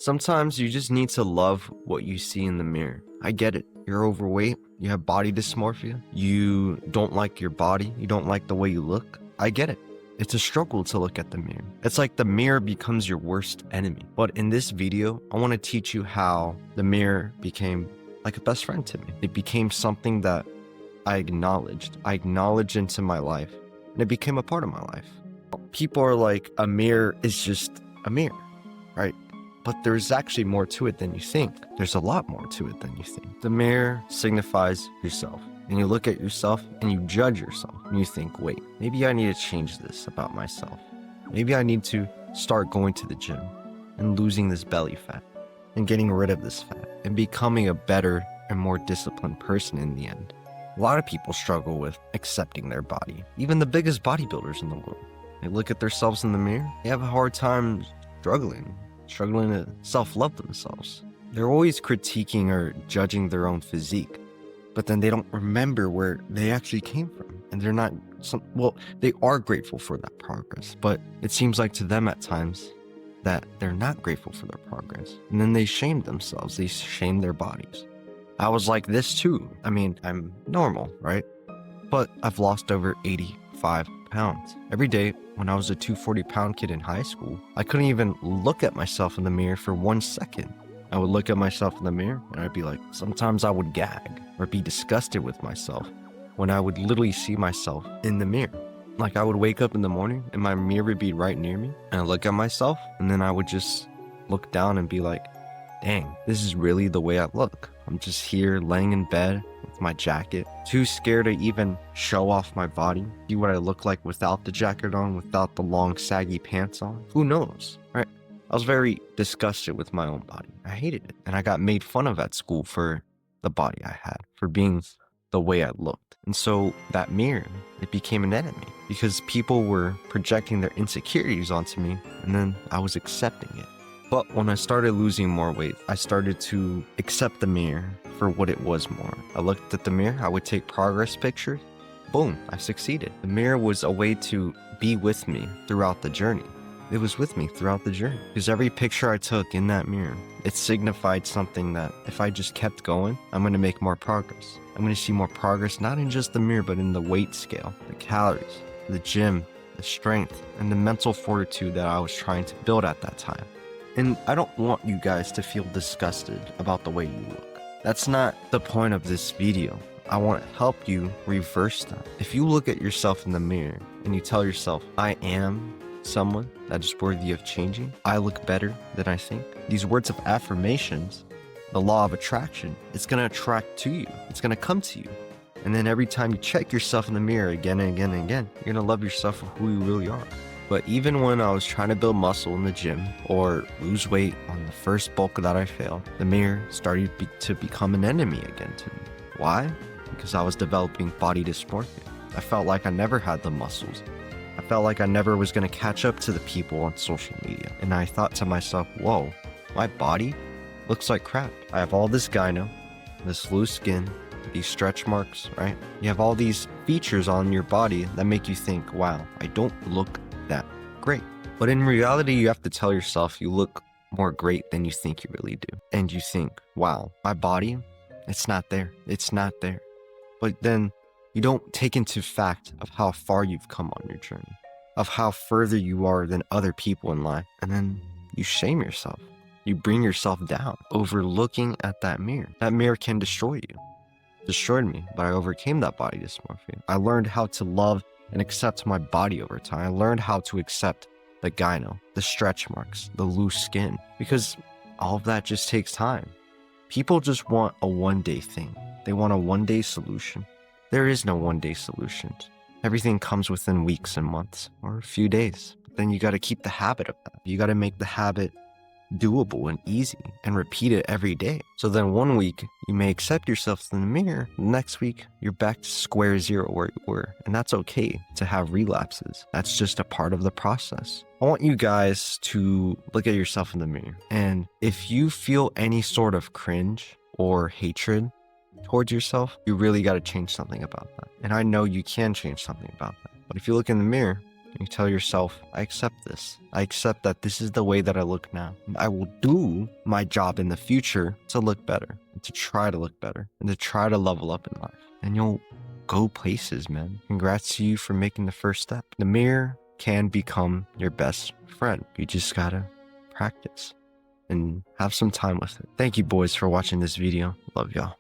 Sometimes you just need to love what you see in the mirror. I get it. You're overweight. You have body dysmorphia. You don't like your body. You don't like the way you look. I get it. It's a struggle to look at the mirror. It's like the mirror becomes your worst enemy. But in this video, I want to teach you how the mirror became like a best friend to me. It became something that I acknowledged. I acknowledged into my life, and it became a part of my life. People are like, a mirror is just a mirror, right? But there's actually more to it than you think. There's a lot more to it than you think. The mirror signifies yourself. And you look at yourself and you judge yourself. And you think, wait, maybe I need to change this about myself. Maybe I need to start going to the gym and losing this belly fat and getting rid of this fat and becoming a better and more disciplined person in the end. A lot of people struggle with accepting their body. Even the biggest bodybuilders in the world. They look at themselves in the mirror. They have a hard time struggling to self-love themselves. They're always critiquing or judging their own physique, but then they don't remember where they actually came from. And they're not, they are grateful for that progress, but it seems like to them at times that they're not grateful for their progress. And then they shame themselves. They shame their bodies. I was like this too. I mean, I'm normal, right? But I've lost over 85 pounds. Every day when I was a 240-pound kid in high school, I couldn't even look at myself in the mirror for 1 second. I would look at myself in the mirror and I'd be like, sometimes I would gag or be disgusted with myself when I would literally see myself in the mirror. Like I would wake up in the morning and my mirror would be right near me and I look at myself and then I would just look down and be like, dang, this is really the way I look. I'm just here laying in bed with my jacket, too scared to even show off my body, see what I look like without the jacket on, without the long saggy pants on. Who knows, right? I was very disgusted with my own body. I hated it. And I got made fun of at school for the body I had, for being the way I looked. And so that mirror, it became an enemy because people were projecting their insecurities onto me and then I was accepting it. But when I started losing more weight, I started to accept the mirror for what it was more. I looked at the mirror, I would take progress pictures. Boom, I succeeded. The mirror was a way to be with me throughout the journey. It was with me throughout the journey. Because every picture I took in that mirror, it signified something that if I just kept going, I'm going to make more progress. I'm going to see more progress, not in just the mirror, but in the weight scale, the calories, the gym, the strength, and the mental fortitude that I was trying to build at that time. And I don't want you guys to feel disgusted about the way you look. That's not the point of this video. I want to help you reverse that. If you look at yourself in the mirror and you tell yourself, I am someone that is worthy of changing, I look better than I think. These words of affirmations, the law of attraction, it's going to attract to you. It's going to come to you. And then every time you check yourself in the mirror again and again and again, you're going to love yourself for who you really are. But even when I was trying to build muscle in the gym or lose weight on the first bulk that I failed, the mirror started to become an enemy again to me. Why? Because I was developing body dysmorphia. I felt like I never had the muscles. I felt like I never was going to catch up to the people on social media. And I thought to myself, whoa, my body looks like crap. I have all this gyno, this loose skin, these stretch marks, right? You have all these features on your body that make you think, wow, I don't look that great. But in reality, you have to tell yourself you look more great than you think you really do. And you think, wow, my body, it's not there. It's not there. But then you don't take into fact of how far you've come on your journey, of how further you are than other people in life. And then you shame yourself. You bring yourself down over looking at that mirror. That mirror can destroy you. It destroyed me, but I overcame that body dysmorphia. I learned how to love and accept my body over time. I learned how to accept the gyno, the stretch marks, the loose skin, because all of that just takes time. People just want a one-day thing. They want a one-day solution. There is no one-day solution. Everything comes within weeks and months or a few days. But then you got to keep the habit of that. You got to make the habit doable and easy and repeat it every day. So then one week you may accept yourself in the mirror. Next week you're back to square zero where you were. And that's okay to have relapses. That's just a part of the process. I want you guys to look at yourself in the mirror. And if you feel any sort of cringe or hatred towards yourself, you really got to change something about that. And I know you can change something about that. But if you look in the mirror, You tell yourself, I accept this. I accept that this is the way that I look now. I will do my job in the future to look better, and to try to look better, and to try to level up in life. And you'll go places, man. Congrats to you for making the first step. The mirror can become your best friend. You just gotta practice and have some time with it. Thank you, boys, for watching this video. Love y'all.